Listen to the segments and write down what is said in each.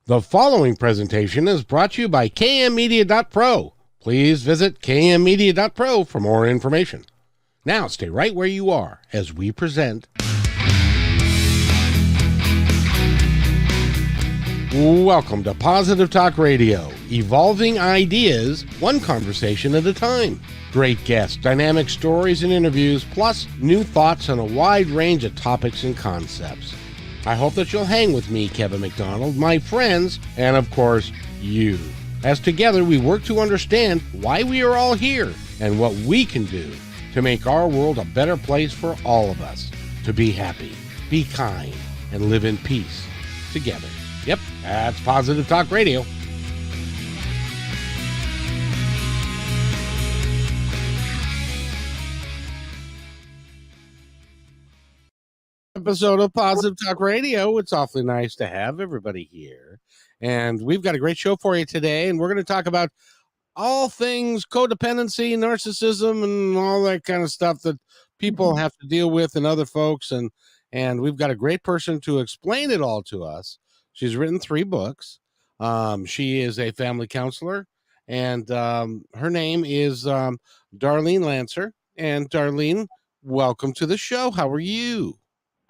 The following presentation is brought to you by kmmedia.pro. Please visit kmmedia.pro for more information. Now stay right where you are as we present. Welcome to Positive Talk Radio, evolving ideas one conversation at a time. Great guests, dynamic stories and interviews, plus new thoughts on a wide range of topics and concepts. I hope that you'll hang with me, Kevin McDonald, my friends, and of course, you. As together we work to understand why we are all here and what we can do to make our world a better place for all of us. To be happy, be kind, and live in peace together. Yep, that's Positive Talk Radio. Episode of Positive Talk Radio. It's awfully nice to have everybody here. And we've got a great show for you today. And we're going to talk about all things codependency, narcissism, and all that kind of stuff that people have to deal with and other folks. And we've got a great person to explain it all to us. She's written 3 books. She is a family counselor. And her name is Darlene Lancer. And Darlene, welcome to the show. How are you?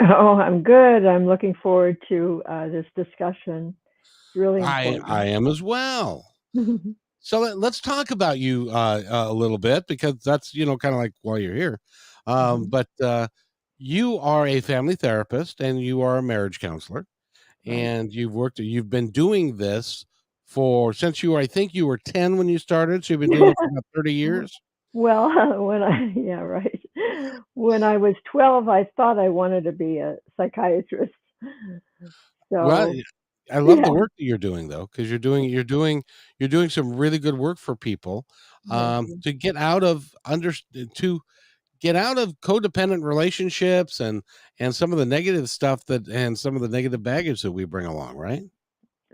Oh, I'm good. I'm looking forward to this discussion. It's really I important. am as well. So let's talk about you a little bit, because that's, kind of like why you're here. But you are a family therapist and you are a marriage counselor, Right. and you've been doing this since I think you were 10 when you started. So you've been doing it for about 30 years. Well, yeah, right. When I was 12, I thought I wanted to be a psychiatrist. Well, So, I love the yeah. work that you're doing, though, because you're doing some really good work for people, Thank you. to get out of codependent relationships and some of the negative stuff and some of the negative baggage that we bring along, right?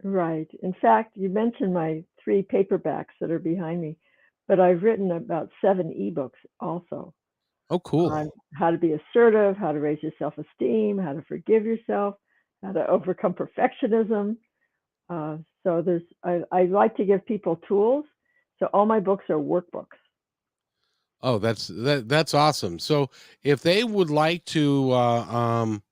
Right. In fact, you mentioned my 3 paperbacks that are behind me, but I've written about 7 ebooks also Oh, on cool. how to be assertive, how to raise your self-esteem, how to forgive yourself, how to overcome perfectionism. So I like to give people tools. So all my books are workbooks. Oh, that's awesome. So if they would like to look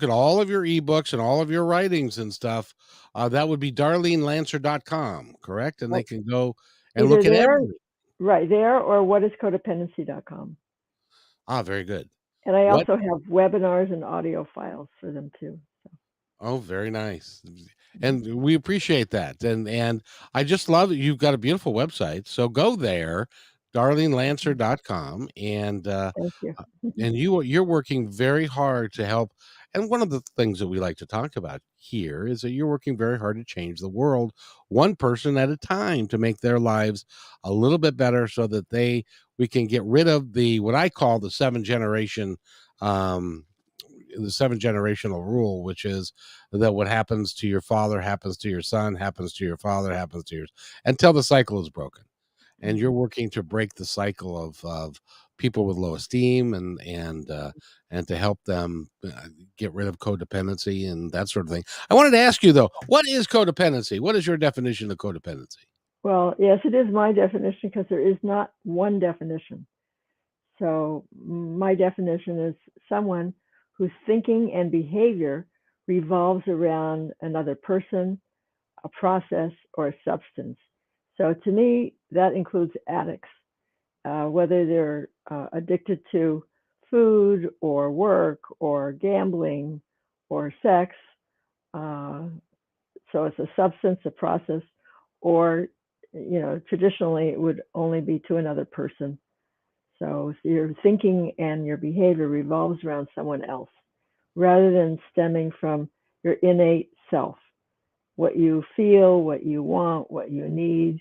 at all of your ebooks and all of your writings and stuff, that would be darlenelancer.com, correct? And they Well, can go and either look at there, every. right there, or whatiscodependency.com. Very good. And I What? also have webinars and audio files for them too. Oh, very nice. Mhm. And we appreciate that. And I just love that you've got a beautiful website. So go there, darlenelancer.com, Thank you. and you're working very hard to help. And one of the things that we like to talk about here is that you're working very hard to change the world one person at a time, to make their lives a little bit better, so that we can get rid of what I call the 7 generation um the 7 generational rule, which is that what happens to your father happens to your son, happens to your father, happens to yours, until the cycle is broken. And you're Mhm. working to break the cycle of people with low esteem, and to help them get rid of codependency and that sort of thing. I wanted to ask you, though, what is codependency? What is your definition of codependency? Well, yes, it is my definition because there is not one definition. So my definition is someone whose thinking and behavior revolves around another person, a process, or a substance. So to me, that includes addicts, whether they're addicted to food or work or gambling or sex. Uh, so it's a substance, a process, or traditionally it would only be to another person. So your thinking and your behavior revolves around someone else rather than stemming from your innate self, what you feel, what you want, what you need.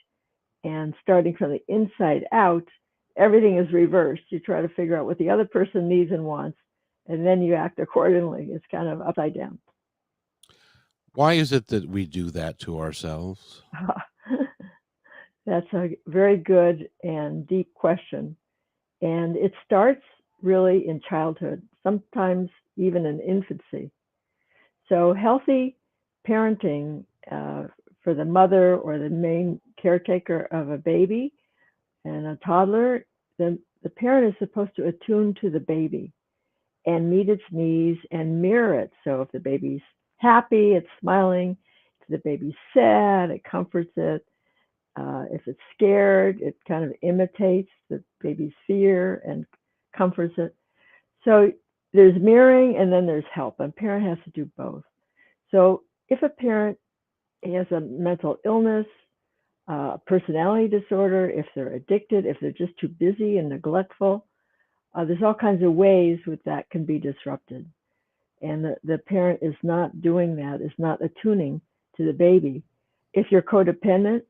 And starting from the inside out, everything is reversed. You try to figure out what the other person needs and wants, and then you act accordingly. It's kind of upside down. Why is it that we do that to ourselves? That's a very good and deep question. And it starts really in childhood, sometimes even in infancy. So healthy parenting for the mother or the main caretaker of a baby and a toddler, the parent is supposed to attune to the baby and meet its needs and mirror it. So if the baby's happy, it's smiling. If the baby's sad, it comforts it. If it's scared, it kind of imitates the baby's fear and comforts it. So there's mirroring and then there's help. A parent has to do both. So if a parent has a mental illness, personality disorder, if they're addicted, if they're just too busy and neglectful, there's all kinds of ways that can be disrupted. And the parent is not doing that, is not attuning to the baby. If you're codependent,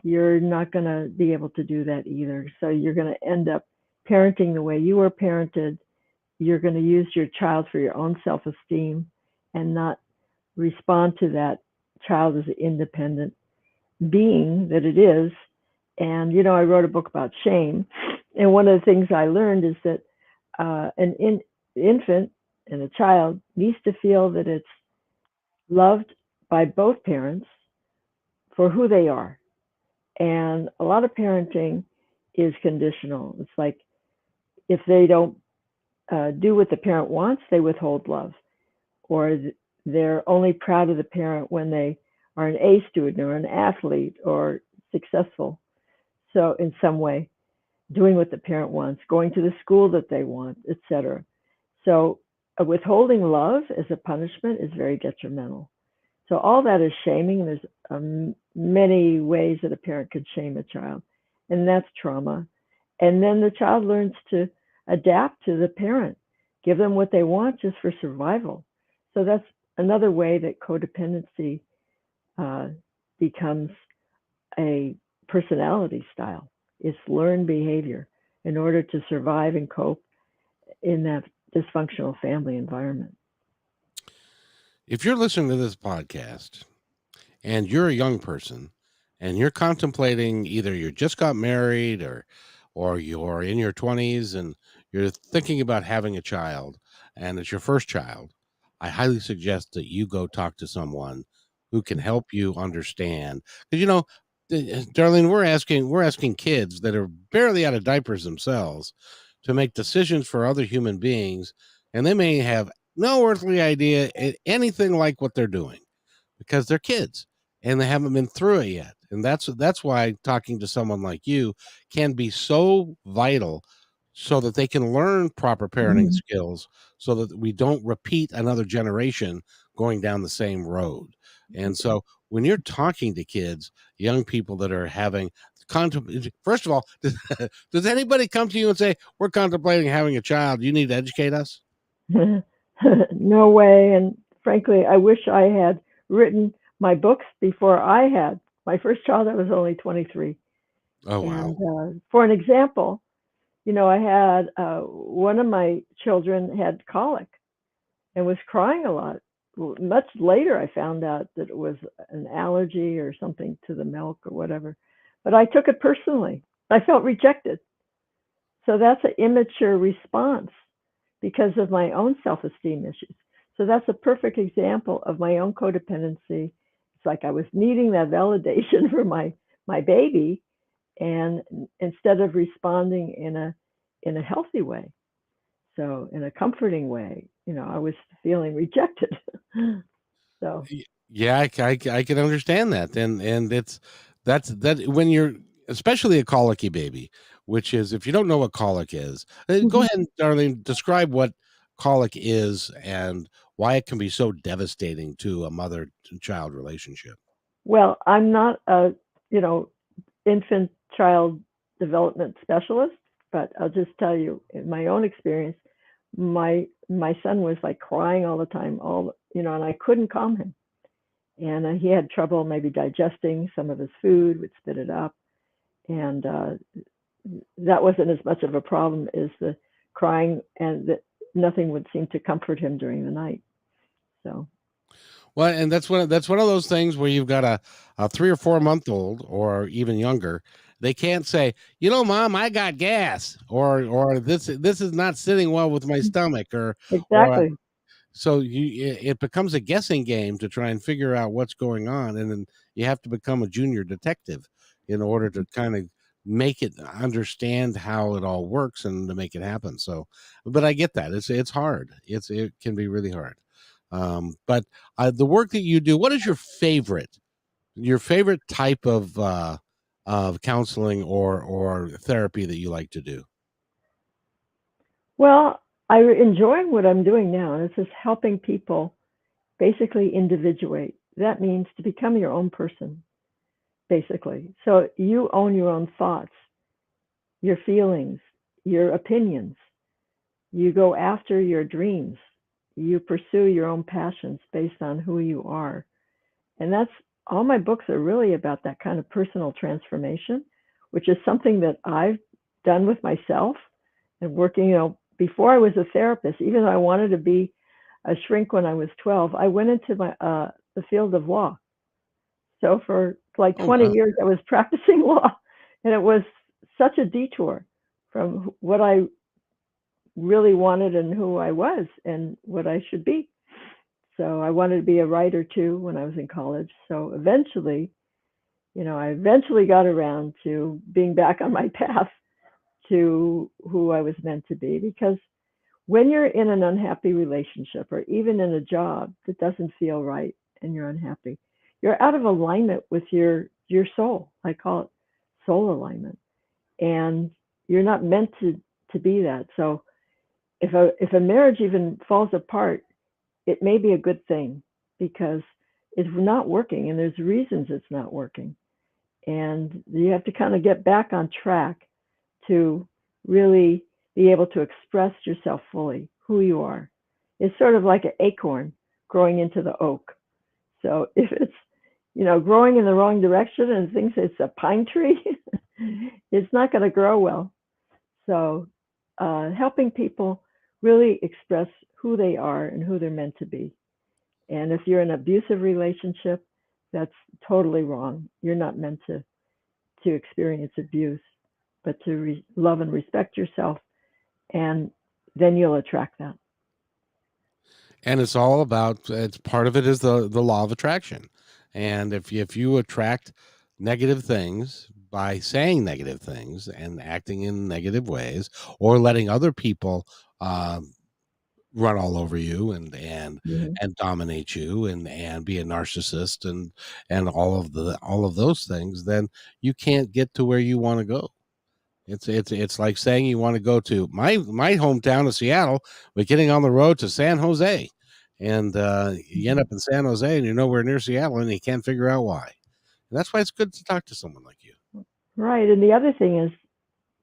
you're not going to be able to do that either. So you're going to end up parenting the way you were parented. You're going to use your child for your own self-esteem and not respond to that child as an independent being that it is. And, I wrote a book about shame. And one of the things I learned is that an infant and a child needs to feel that it's loved by both parents for who they are. And a lot of parenting is conditional. It's like if they don't do what the parent wants, they withhold love. Or they're only proud of the parent when they are an A student or an athlete or successful. So in some way, doing what the parent wants, going to the school that they want, etc. So withholding love as a punishment is very detrimental. So all that is shaming. There's many ways that a parent could shame a child, and that's trauma. And then the child learns to adapt to the parent, give them what they want just for survival. So that's another way that codependency becomes a personality style. It's learned behavior in order to survive and cope in that dysfunctional family environment. If you're listening to this podcast and you're a young person and you're contemplating either you just got married or you're in your 20s and you're thinking about having a child and it's your first child, I highly suggest that you go talk to someone who can help you understand. Because Darlene, we're asking kids that are barely out of diapers themselves to make decisions for other human beings, and they may have no earthly idea anything like what they're doing because they're kids and they haven't been through it yet. And that's why talking to someone like you can be so vital so that they can learn proper parenting skills so that we don't repeat another generation going down the same road. And so when you're talking to kids, young people that are having first of all, does anybody come to you and say, we're contemplating having a child, you need to educate us? No way. And frankly, I wish I had written my books before I had my first child. I was only 23. Oh, wow. And for an example, I had one of my children had colic and was crying a lot. Much later, I found out that it was an allergy or something to the milk or whatever. But I took it personally. I felt rejected. So that's an immature response because of my own self-esteem issues. So that's a perfect example of my own codependency. It's like I was needing that validation for my baby, and instead of responding in a healthy way, so in a comforting way, I was feeling rejected. So yeah, I can understand that, and that's when you're especially a colicky baby, which is, if you don't know what colic is, go ahead and, Darlene, describe what colic is and why it can be so devastating to a mother-child relationship. Well, I'm not a infant child development specialist, but I'll just tell you, in my own experience, my son was like crying all the time, and I couldn't calm him, and he had trouble maybe digesting some of his food, would spit it up, and that wasn't as much of a problem as the crying, and that nothing would seem to comfort him during the night. So. Well, and that's one of those things where you've got a 3 or 4 month old or even younger. They can't say, Mom, I got gas, or this is not sitting well with my stomach, or Exactly. So it becomes a guessing game to try and figure out what's going on, and then you have to become a junior detective in order to kind of make it understand how it all works and to make it happen. So, but I get that it's hard. It can be really hard. But the work that you do, what is your favorite type of counseling or therapy that you like to do? Well, I enjoy what I'm doing now, and it's just helping people basically individuate. That means to become your own person, basically. So you own your own thoughts, your feelings, your opinions. You go after your dreams. You pursue your own passions based on who you are. And that's all my books are really about, that kind of personal transformation, which is something that I've done with myself and working, before I was a therapist, even though I wanted to be a shrink when I was 12, I went into the field of law. So for like Oh 20 wow. years, I was practicing law, and it was such a detour from what I really wanted and who I was and what I should be. So I wanted to be a writer too when I was in college. So eventually, I eventually got around to being back on my path to who I was meant to be. Because when you're in an unhappy relationship or even in a job that doesn't feel right and you're unhappy, you're out of alignment with your soul. I call it soul alignment. And you're not meant to be that. So if a marriage even falls apart, it may be a good thing because it's not working and there's reasons it's not working. And you have to kind of get back on track to really be able to express yourself fully, who you are. It's sort of like an acorn growing into the oak. So if it's, growing in the wrong direction and thinks it's a pine tree, it's not going to grow well. So helping people really express who they are and who they're meant to be. And if you're in an abusive relationship, that's totally wrong. You're not meant to experience abuse, but to love and respect yourself, and then you'll attract that. And it's all about, it's part of it is the law of attraction. And if you attract negative things by saying negative things and acting in negative ways, or letting other people run all over you Mhm. and dominate you and be a narcissist and all of those things, then you can't get to where you want to go. It's like saying you want to go to my hometown of Seattle, but getting on the road to San Jose, and you end Mhm. up in San Jose, and you're nowhere near Seattle, and you can't figure out why. And that's why it's good to talk to someone like you. Right. And the other thing is,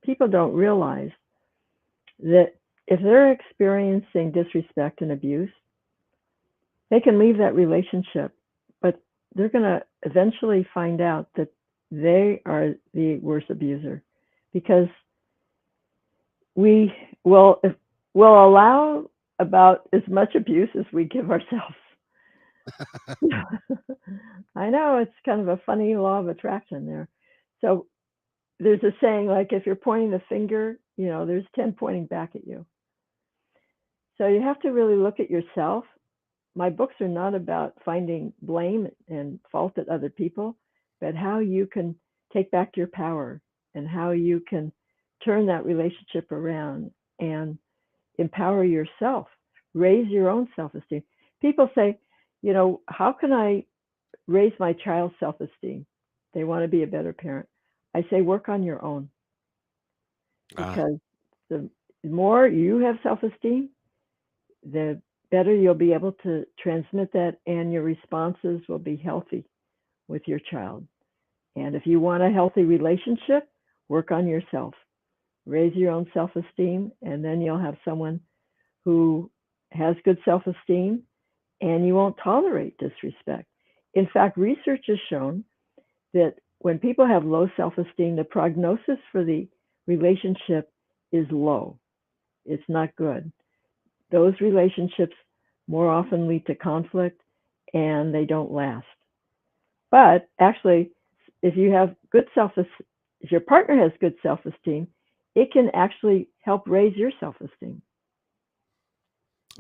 people don't realize that if they're experiencing disrespect and abuse, they can leave that relationship, but they're going to eventually find out that they are the worst abuser, because we will will allow about as much abuse as we give ourselves. I know it's kind of a funny law of attraction there. So there's a saying, like, if you're pointing the finger, there's 10 pointing back at you. So you have to really look at yourself. My books are not about finding blame and fault at other people, but how you can take back your power and how you can turn that relationship around and empower yourself, raise your own self-esteem. People say, how can I raise my child's self-esteem? They want to be a better parent. I say, work on your own, Ah, because the more you have self-esteem, the better you'll be able to transmit that, and your responses will be healthy with your child. And if you want a healthy relationship, work on yourself, raise your own self-esteem, and then you'll have someone who has good self-esteem, and you won't tolerate disrespect. In fact, research has shown that when people have low self-esteem, the prognosis for the relationship is low. It's not good. Those relationships more often lead to conflict, and they don't last. But actually, if you have good if your partner has good self-esteem, it can actually help raise your self-esteem.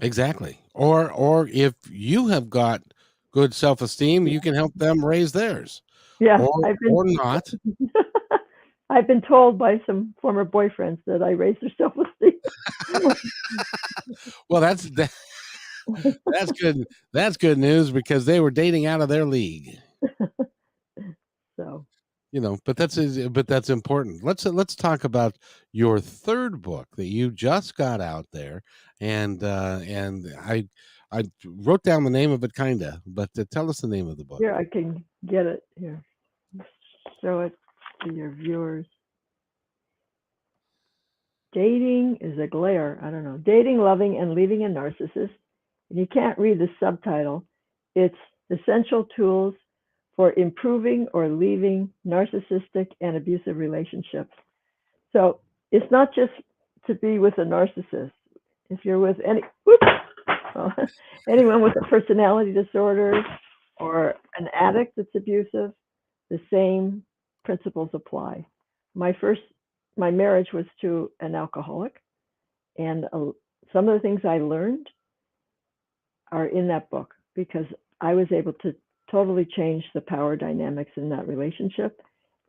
Exactly. Or if you have got good self-esteem, you can help them raise theirs. Yeah, Or not. I've been told by some former boyfriends that I raised their self-esteem. Well, that's good. That's good news because they were dating out of their league. So, But that's important. Let's talk about your third book that you just got out there, and I wrote down the name of it kinda, but tell us the name of the book. here I can get it here. Show it to your viewers. Dating is a glare. I don't know. Dating, loving, and leaving a narcissist. And you can't read the subtitle. It's essential tools for improving or leaving narcissistic and abusive relationships. So it's not just to be with a narcissist. If you're with anyone with a personality disorder or an addict that's abusive, the same principles apply. My marriage was to an alcoholic, and some of the things I learned are in that book because I was able to totally change the power dynamics in that relationship.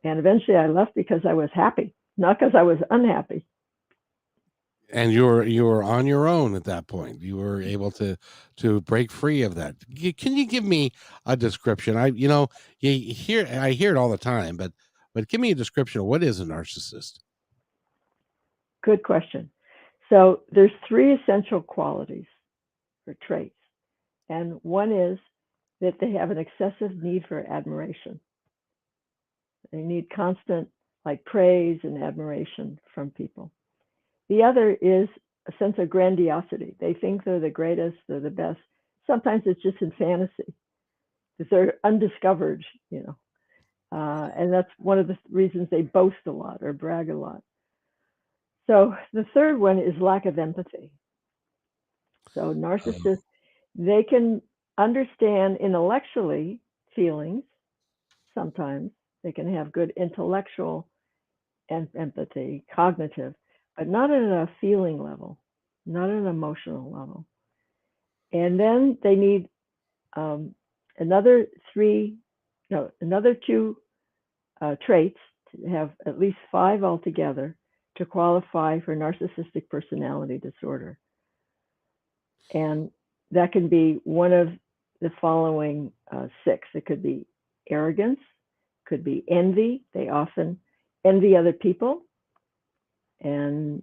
And eventually I left because I was happy, not because I was unhappy. And you were on your own at that point. You were able to break free of that. Can you give me a description? I hear it all the time, but give me a description of what is a narcissist. Good question. So there's three essential qualities or traits. And one is that they have an excessive need for admiration. They need constant praise and admiration from people. The other is a sense of grandiosity. They think they're the greatest, they're the best. Sometimes it's just in fantasy because they're undiscovered, and that's one of the reasons they boast a lot or brag a lot. So the third one is lack of empathy. So narcissists, they can understand intellectually feelings sometimes. They can have good intellectual and empathy, cognitive, but not at a feeling level, not at an emotional level. And then they need another two traits to have at least 5 altogether to qualify for narcissistic personality disorder. And that can be one of the following 6. It could be arrogance, could be envy. They often envy other people, and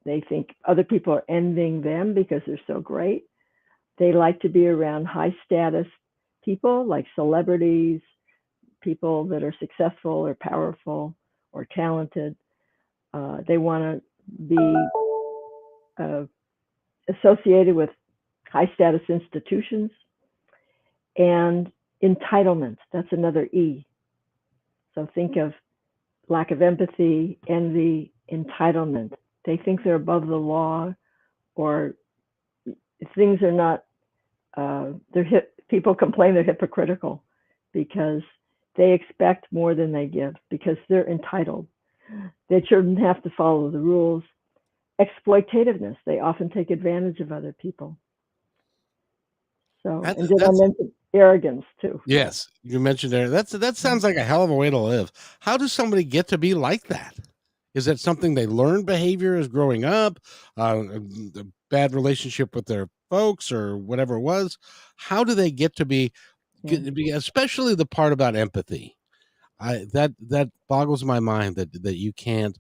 they think other people are envying them because they're so great. They like to be around high status people like celebrities, people that are successful or powerful or talented. They want to be associated with high status institutions. And entitlement, that's another E. So think of lack of empathy, envy, entitlement. They think they're above the law, or things are not, people complain they're hypocritical because they expect more than they give because they're entitled. They shouldn't have to follow the rules. Exploitativeness, they often take advantage of other people. So, and did I mention arrogance too? Yes, you mentioned there. That sounds like a hell of a way to live. How does somebody get to be like that? Is that something they learned behavior as growing up, a bad relationship with their folks, or whatever it was? How do they get to be, especially the part about empathy? That boggles my mind that you can't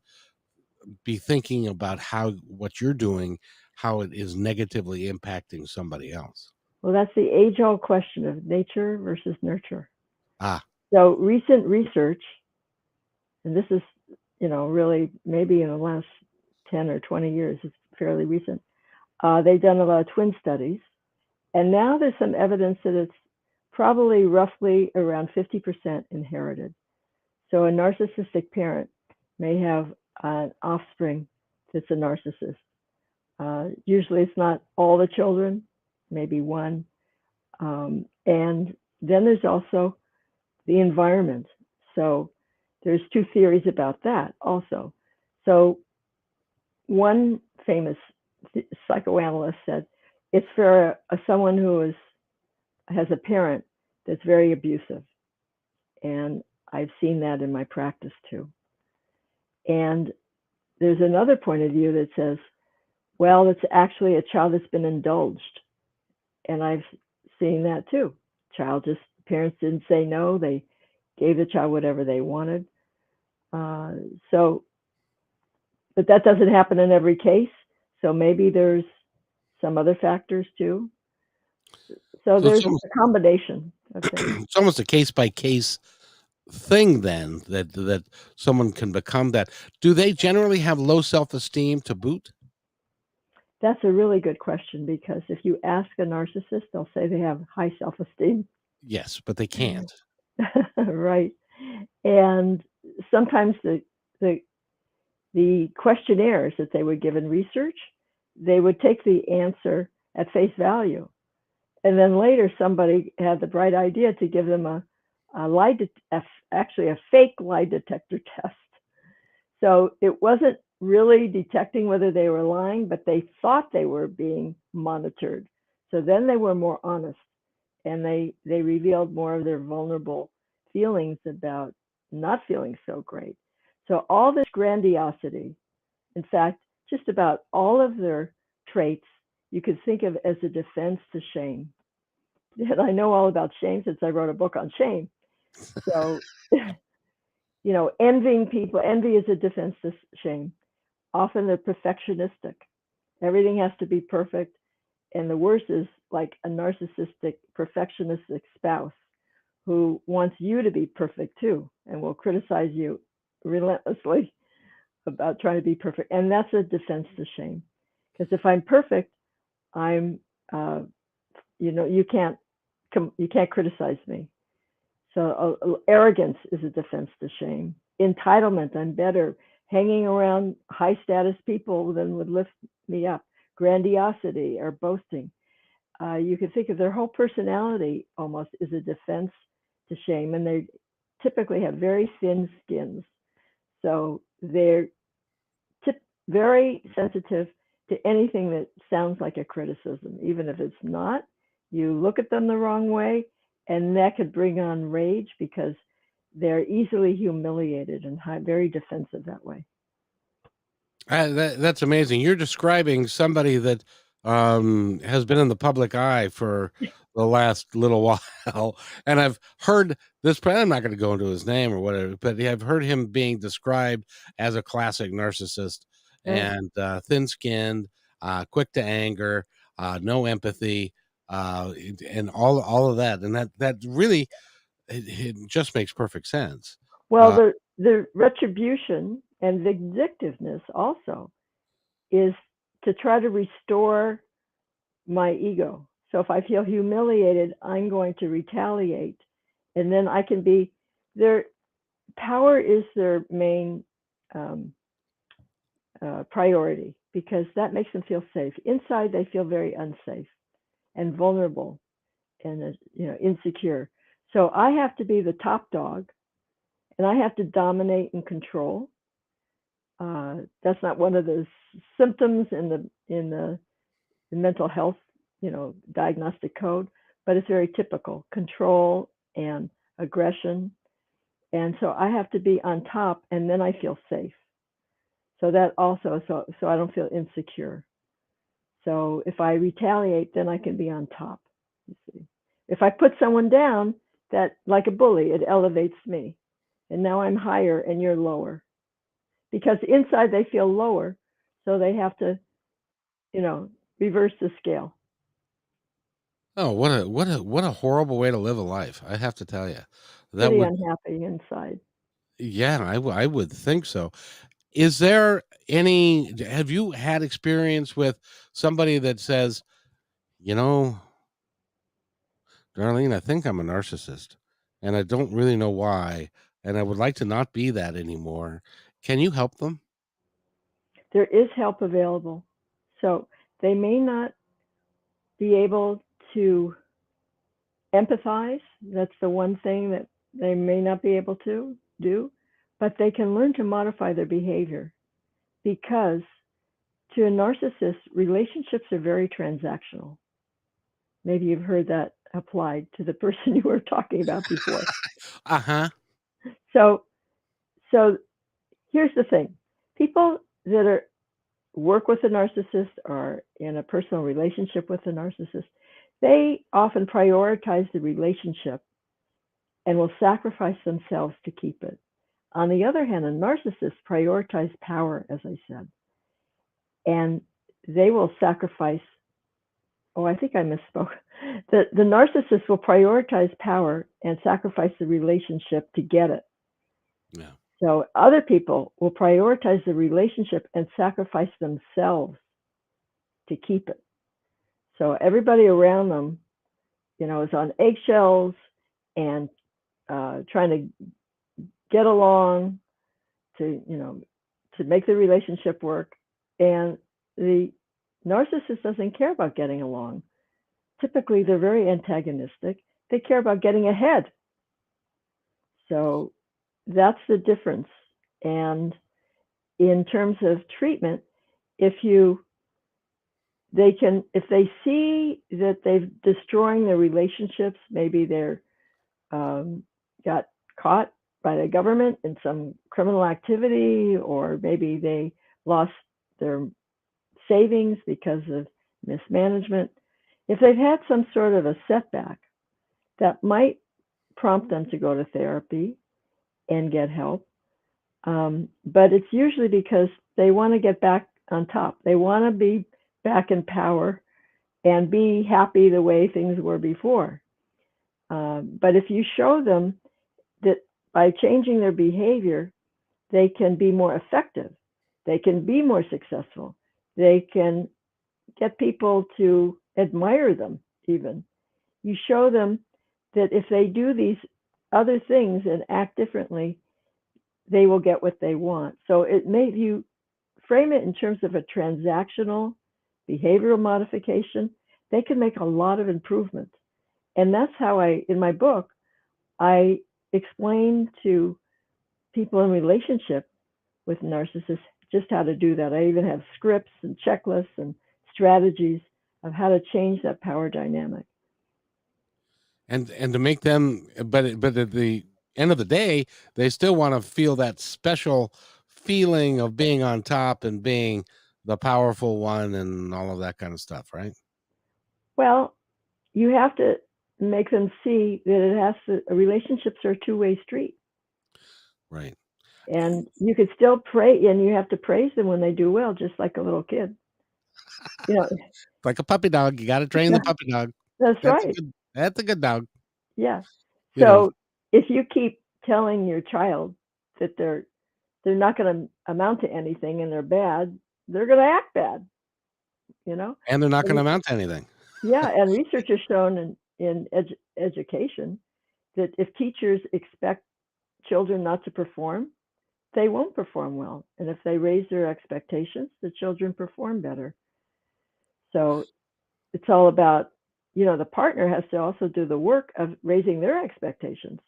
be thinking about what you're doing, how it is negatively impacting somebody else. Well, that's the age-old question of nature versus nurture. Ah. So recent research, and this is, really maybe in the last 10 or 20 years, it's fairly recent. They've done a lot of twin studies, and now there's some evidence that it's probably roughly around 50% inherited. So a narcissistic parent may have an offspring that's a narcissist. Usually it's not all the children, maybe one. And then there's also the environment. So there's 2 theories about that also. So one famous psychoanalyst said, it's for someone who has a parent that's very abusive, and I've seen that in my practice too. And there's another point of view that says, well, it's actually a child that's been indulged, and I've seen that too. Parents didn't say no; they gave the child whatever they wanted. So, but that doesn't happen in every case. So maybe there's some other factors too. So So there's a combination of things. it's almost a case by case thing then that someone can become that. Do they generally have low self-esteem to boot? That's a really good question, because if you ask a narcissist, they'll say they have high self-esteem. Yes, but they can't. Right. And sometimes the the questionnaires that they would give in research, they would take the answer at face value. And then later somebody had the bright idea to give them actually a fake lie detector test. So it wasn't really detecting whether they were lying, but they thought they were being monitored. So then they were more honest, and they revealed more of their vulnerable feelings about not feeling so great. So all this grandiosity, in fact, just about all of their traits, you could think of as a defense to shame. And I know all about shame since I wrote a book on shame. So, envying people, envy is a defense to shame. Often they're perfectionistic. Everything has to be perfect. And the worst is like a narcissistic, perfectionistic spouse who wants you to be perfect too and will criticize you relentlessly about trying to be perfect. And that's a defense to shame. Because if I'm perfect, I'm, you can't criticize me. So arrogance is a defense to shame. Entitlement, I'm better. Hanging around high status people then would lift me up. Grandiosity or boasting. You can think of their whole personality almost is a defense to shame, and they typically have very thin skins. So they're very sensitive to anything that sounds like a criticism, even if it's not. You look at them the wrong way, and that could bring on rage because they're easily humiliated and very defensive that way. That's amazing. You're describing somebody that has been in the public eye for the last little while, and I've heard this. I'm not going to go into his name or whatever, but I've heard him being described as a classic narcissist and thin-skinned, quick to anger, no empathy, and all of that, and that really it just makes perfect sense. Well, the retribution and vindictiveness also is to try to restore my ego. So if I feel humiliated, I'm going to retaliate. And then I can be their power is their main priority, because that makes them feel safe. Inside, they feel very unsafe and vulnerable and insecure. So I have to be the top dog, and I have to dominate and control. That's not one of the symptoms in the mental health, diagnostic code, but it's very typical: control and aggression. And so I have to be on top, and then I feel safe. So that also, so I don't feel insecure. So if I retaliate, then I can be on top. You see, if I put someone down, that like a bully, it elevates me, and now I'm higher and you're lower, because inside they feel lower, so they have to, reverse the scale. Oh, what a horrible way to live a life. I have to tell you. That Pretty would unhappy inside. yeah, I would think so. Is there any have you had experience with somebody that says, "You know, Darlene, I think I'm a narcissist and I don't really know why, and I would like to not be that anymore." Can you help them? There is help available. So they may not be able to empathize. That's the one thing that they may not be able to do, but they can learn to modify their behavior, because to a narcissist, relationships are very transactional. Maybe you've heard that applied to the person you were talking about before. Uh-huh. So, so here's the thing: people that work with a narcissist or in a personal relationship with a narcissist, they often prioritize the relationship and will sacrifice themselves to keep it. On the other hand, a narcissist prioritizes power, as I said, and they will sacrifice. Oh, I think I misspoke. The narcissist will prioritize power and sacrifice the relationship to get it. Yeah. So other people will prioritize the relationship and sacrifice themselves to keep it. So everybody around them, is on eggshells and trying to get along to make the relationship work. And the narcissist doesn't care about getting along. Typically, they're very antagonistic. They care about getting ahead. So that's the difference. And in terms of treatment, if they see that they're destroying their relationships, maybe they're got caught by the government in some criminal activity, or maybe they lost their savings because of mismanagement. If they've had some sort of a setback, that might prompt them to go to therapy and get help. But it's usually because they want to get back on top. They want to be back in power and be happy the way things were before. But if you show them that by changing their behavior, they can be more effective, they can be more successful, they can get people to admire them even. You show them that if they do these other things and act differently, they will get what they want. So it made you frame it in terms of a transactional behavioral modification. They can make a lot of improvements. And that's how in my book, I explain to people in relationship with narcissists just how to do that. I even have scripts and checklists and strategies of how to change that power dynamic. And to make them, but at the end of the day, they still want to feel that special feeling of being on top and being the powerful one and all of that kind of stuff, right? Well, you have to make them see that relationships are a two-way street. Right. And you could still pray, and you have to praise them when they do well, just like a little kid. You know, Like a puppy dog, you got to train the yeah, puppy dog. that's That's a right. good. That's a good dog. Yeah. You know. So if you keep telling your child that they're not going to amount to anything and they're bad, they're going to act bad. You know. And they're not going to And amount to anything. yeah, and research has shown in education that if teachers expect children not to perform, they won't perform well. And if they raise their expectations, the children perform better. So it's all about, the partner has to also do the work of raising their expectations,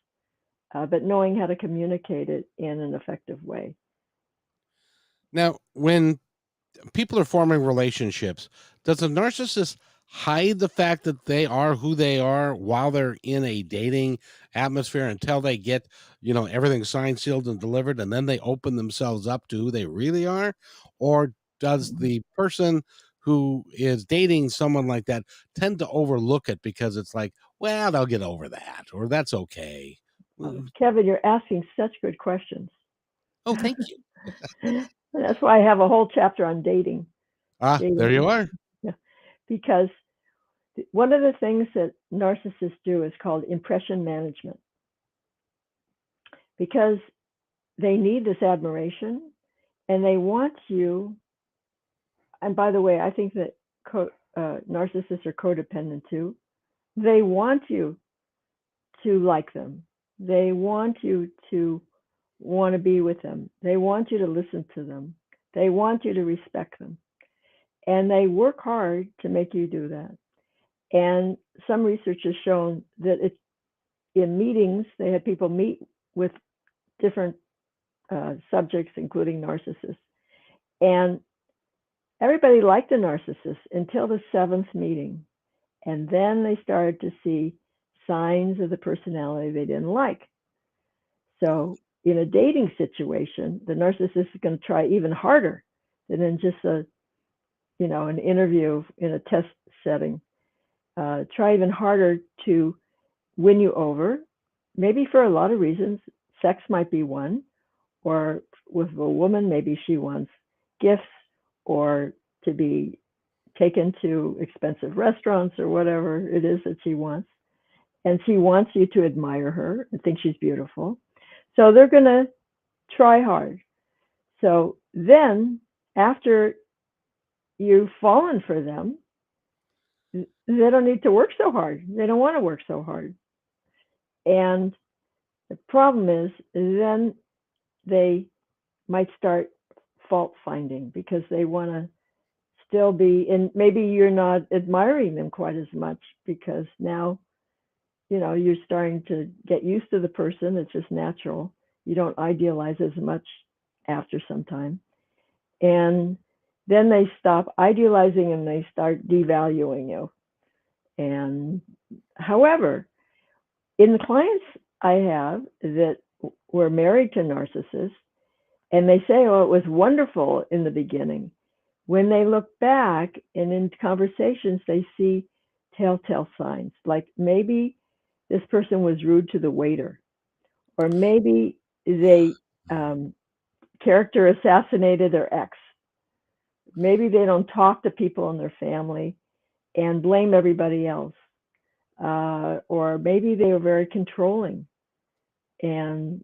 but knowing how to communicate it in an effective way. Now, when people are forming relationships, does a narcissist hide the fact that they are who they are while they're in a dating atmosphere until they get, everything signed, sealed, and delivered, and then they open themselves up to who they really are? Or does the person who is dating someone like that tend to overlook it because it's like, well, they'll get over that, or that's okay? Kevin, you're asking such good questions. Oh, thank you. That's why I have a whole chapter on dating. There you are. Yeah. Because one of the things that narcissists do is called impression management, because they need this admiration and they want you. And by the way, I think that narcissists are codependent too. They want you to like them. They want you to want to be with them. They want you to listen to them. They want you to respect them. And they work hard to make you do that. And some research has shown that in meetings, they had people meet with different subjects, including narcissists. And everybody liked the narcissist until the seventh meeting. And then they started to see signs of the personality they didn't like. So in a dating situation, the narcissist is going to try even harder than in just an interview in a test setting. Try even harder to win you over, maybe for a lot of reasons. Sex might be one, or with a woman, maybe she wants gifts or to be taken to expensive restaurants or whatever it is that she wants. And she wants you to admire her and think she's beautiful. So they're going to try hard. So then, after you've fallen for them, they don't need to work so hard. They don't want to work so hard. And the problem is, then they might start fault finding because they want to still be, and maybe you're not admiring them quite as much because now, you're starting to get used to the person. It's just natural. You don't idealize as much after some time. And then they stop idealizing and they start devaluing you. And however, in the clients I have that were married to narcissists, and they say, oh, it was wonderful in the beginning. When they look back and in conversations, they see telltale signs, like maybe this person was rude to the waiter, or maybe they character assassinated their ex. Maybe they don't talk to people in their family and blame everybody else. Or maybe they were very controlling and,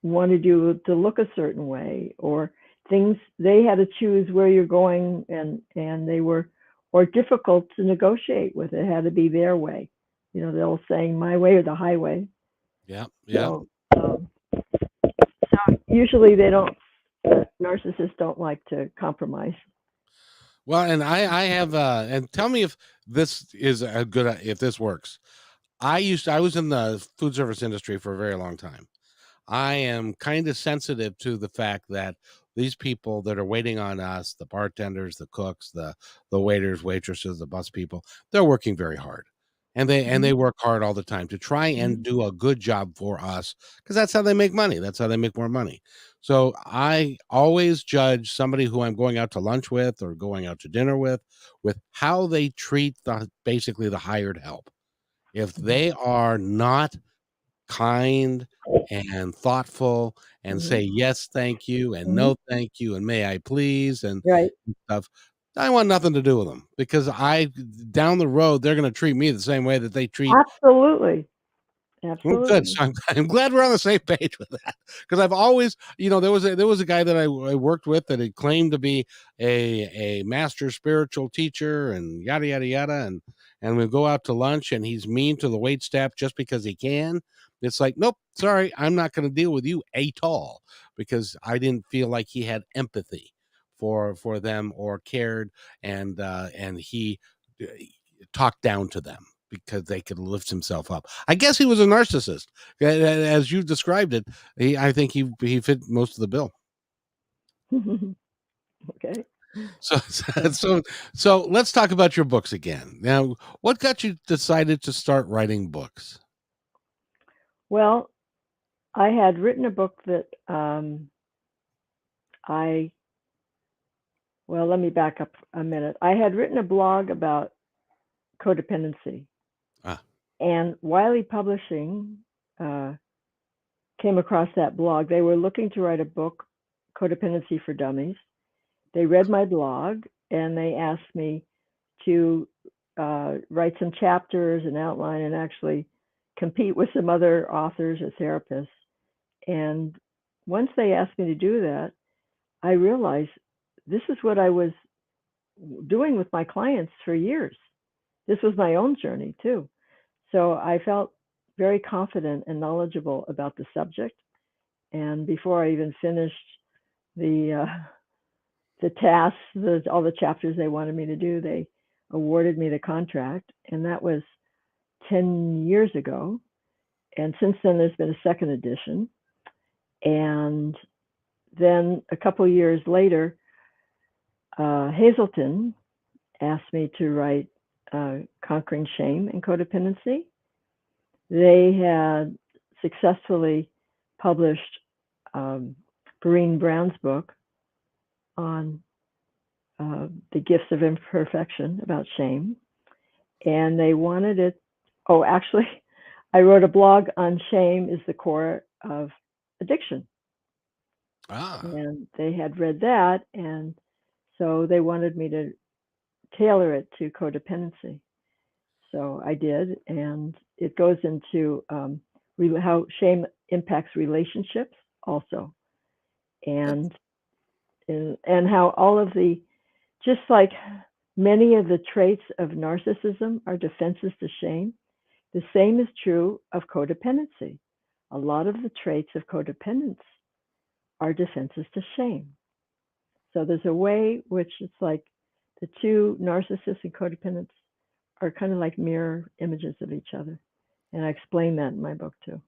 wanted you to look a certain way, or things they had to choose where you're going, and they were, or difficult to negotiate with. It had to be their way. The old saying, my way or the highway. Yeah. So, so usually they don't, narcissists don't like to compromise. Well, and I have, and tell me if this is a good, if this works. I was in the food service industry for a very long time. I am kind of sensitive to the fact that these people that are waiting on us, the bartenders, the cooks, the waiters, waitresses, the bus people, they're working very hard. And they work hard all the time to try and do a good job for us, because that's how they make money. That's how they make more money. So I always judge somebody who I'm going out to lunch with or going out to dinner with how they treat basically the hired help. If they are not kind and thoughtful and say yes thank you and no thank you and may I please and Right. stuff, I want nothing to do with them, because down the road they're going to treat me the same way that they treat. Absolutely. Well, good. Absolutely. So I'm glad we're on the same page with that, because I've always, there was a guy that I worked with that had claimed to be a master spiritual teacher and yada yada yada, and we go out to lunch and he's mean to the wait staff just because he can. It's like, nope, sorry, I'm not going to deal with you at all, because I didn't feel like he had empathy for them or cared, and he talked down to them because they could lift himself up. I guess he was a narcissist, as you described it. I think he fit most of the bill. Okay. So so let's talk about your books again. Now, what got you decided to start writing books? Well, I had written a book that let me back up a minute. I had written a blog about codependency, Ah, and Wiley Publishing came across that blog. They were looking to write a book, Codependency for Dummies. They read my blog and they asked me to write some chapters and outline and actually compete with some other authors or therapists. And once they asked me to do that, I realized this is what I was doing with my clients for years. This was my own journey too. So I felt very confident and knowledgeable about the subject. And before I even finished the tasks, all the chapters they wanted me to do, they awarded me the contract, and that was 10 years ago. And since then, there's been a second edition. And then a couple years later, Hazelton asked me to write Conquering Shame and Codependency. They had successfully published Brene Brown's book on the gifts of imperfection about shame. And they wanted it. Oh, actually, I wrote a blog on shame is the core of addiction. And they had read that. And so they wanted me to tailor it to codependency. So I did. And it goes into how shame impacts relationships also. And how all of the, just like many of the traits of narcissism are defenses to shame, the same is true of codependency. A lot of the traits of codependence are defenses to shame. So there's a way which it's like the two, narcissists and codependents, are kind of like mirror images of each other. And I explain that in my book too.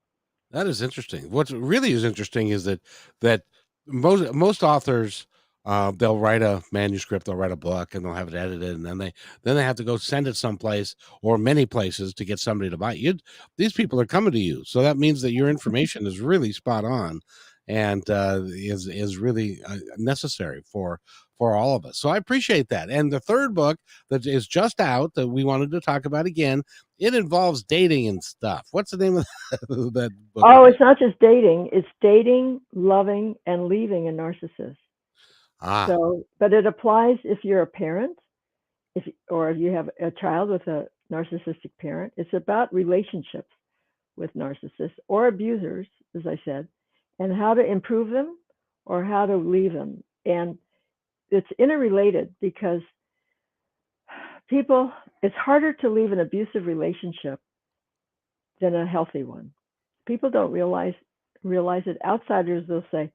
That is interesting. What really is interesting is that most authors, they'll write a manuscript, they'll write a book, and they'll have it edited, and then they have to go send it someplace or many places to get somebody to buy it. These people are coming to you, so that means that your information is really spot on, and is really necessary for all of us. So I appreciate that. And the third book that is just out that we wanted to talk about again, it involves dating and stuff. What's the name of that book? Oh, it's not just dating. It's dating, loving, and leaving a narcissist. So, but it applies if you're a parent, or if you have a child with a narcissistic parent. It's about relationships with narcissists or abusers, as I said, and how to improve them or how to leave them. And it's interrelated because it's harder to leave an abusive relationship than a healthy one. People don't realize it. Outsiders, they'll say,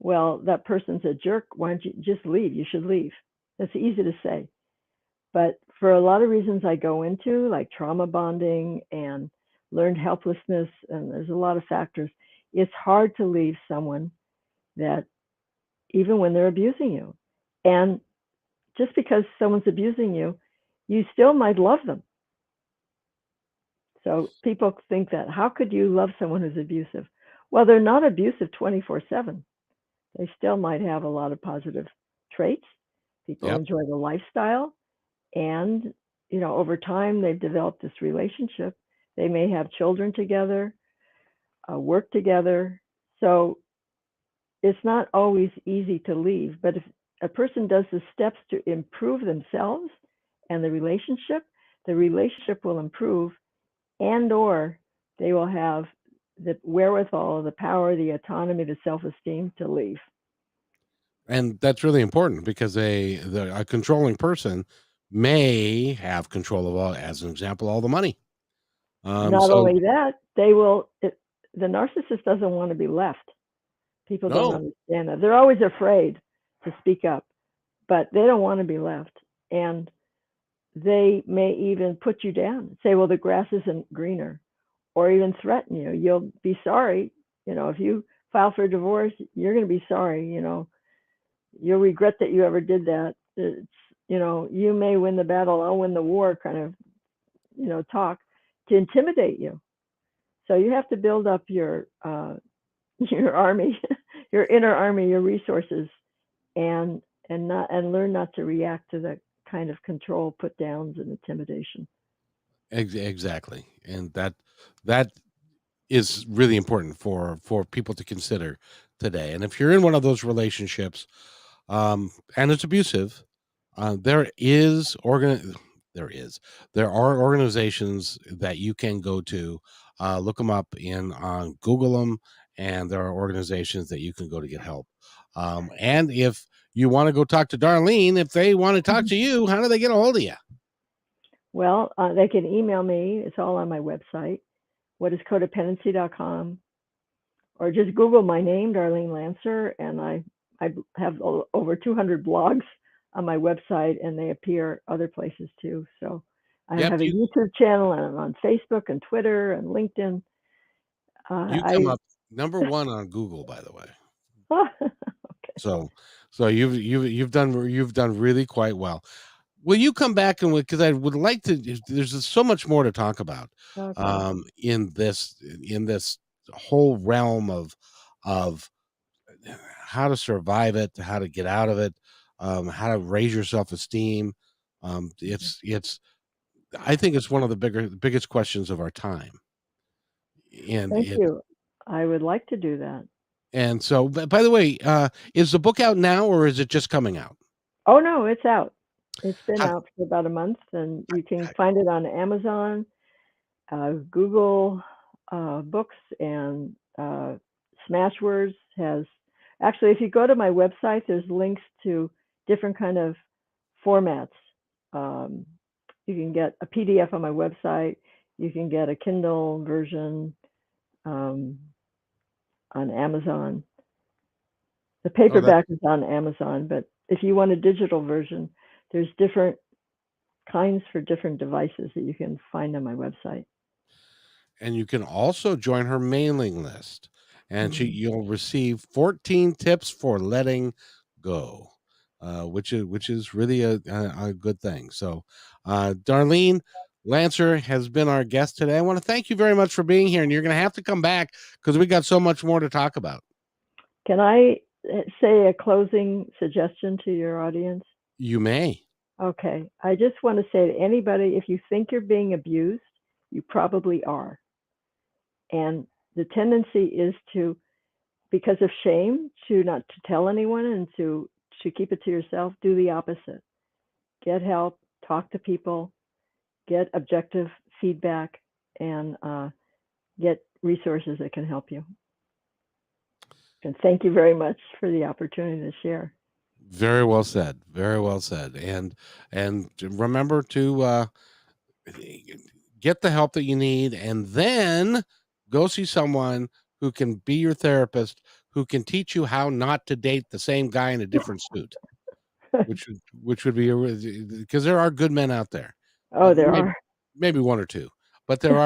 well, that person's a jerk. Why don't you just leave? You should leave. That's easy to say. But for a lot of reasons I go into, like trauma bonding and learned helplessness, and there's a lot of factors, it's hard to leave someone that, even when they're abusing you. And just because someone's abusing you, you still might love them. So people think that, how could you love someone who's abusive? Well, they're not abusive 24/7. They still might have a lot of positive traits. People enjoy the lifestyle. And, over time, they've developed this relationship. They may have children together, work together. So it's not always easy to leave. But if a person does the steps to improve themselves and the relationship will improve, and or they will have the wherewithal, the power, the autonomy, the self-esteem to leave. And that's really important because a controlling person may have control of, as an example, all the money. Not only that, the narcissist doesn't want to be left. People don't understand that. They're always afraid to speak up, but they don't want to be left. And they may even put you down, say, well, the grass isn't greener, or even threaten you. You'll be sorry. If you file for divorce, you're going to be sorry. You'll regret that you ever did that. It's, you may win the battle, I'll win the war kind of, talk to intimidate you. So you have to build up your army, your inner army, your resources, and learn not to react to that kind of control, put downs, and intimidation. Exactly. And that is really important for people to consider today. And if you're in one of those relationships, and it's abusive, there are organizations that you can go to, look them up Google them, and there are organizations that you can go to get help. And if you want to go talk to Darlene, if they want to talk to you, how do they get a hold of you? Well, they can email me. It's all on my website, whatiscodependency.com, or just Google my name, Darlene Lancer, and I have over 200 blogs on my website, and they appear other places too. So I have a YouTube channel, and I'm on Facebook and Twitter and LinkedIn. You come up number one on Google, by the way. Okay. So you've done really quite well. will you come back and because I would like to. There's so much more to talk about Okay. in this whole realm of how to survive it, how to get out of it, how to raise your self-esteem. It's I think it's one of the biggest questions of our time. And Thank it you. I would like to do that. and so, by the way, is the book out now or is it just coming out? Oh, no, it's out. It's been How, out for about a month, and you can find it on Amazon, Google Books, and Smashwords has actually, if you go to my website, there's links to different kind of formats. Um, you can get a PDF on my website. You can get a Kindle version um, on Amazon. The oh, that paperback is on Amazon, but if you want a digital version, there's different kinds for different devices that you can find on my website. and you can also join her mailing list, and Mhm. you'll receive 14 tips for letting go, which is really a good thing. So, Darlene Lancer has been our guest today. I want to thank you very much for being here, and you're going to have to come back because we got so much more to talk about. Can I say a closing suggestion to your audience? You may. Okay. I just want to say to anybody, if you think you're being abused, you probably are. And the tendency is to, because of shame, to not to tell anyone and to keep it to yourself. Do the opposite. Get help, talk to people, get objective feedback, and get resources that can help you. And thank you very much for the opportunity to share. Very well said. Very well said. And remember to get the help that you need, and then go see someone who can be your therapist, who can teach you how not to date the same guy in a different suit, which would be because there are good men out there. Oh, there Maybe are. maybe one or two, but there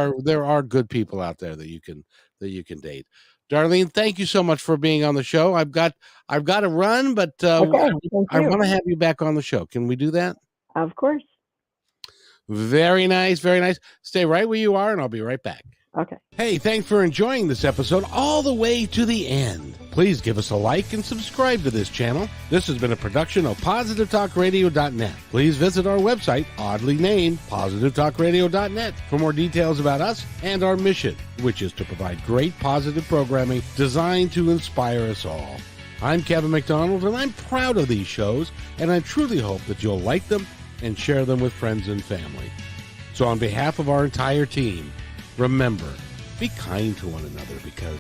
are good people out there that you can date. Darlene, thank you so much for being on the show. I've got to run, but Okay. Thank I you. want to have you back on the show. Can we do that? Of course. Very nice, very nice. Stay right where you are, and I'll be right back. Okay. Hey, thanks for enjoying this episode all the way to the end. Please give us a like and subscribe to this channel. This has been a production of PositiveTalkRadio.net. Please visit our website, oddly named PositiveTalkRadio.net, for more details about us and our mission, which is to provide great positive programming designed to inspire us all. I'm Kevin McDonald, and I'm proud of these shows, and I truly hope that you'll like them and share them with friends and family. So on behalf of our entire team, remember, be kind to one another because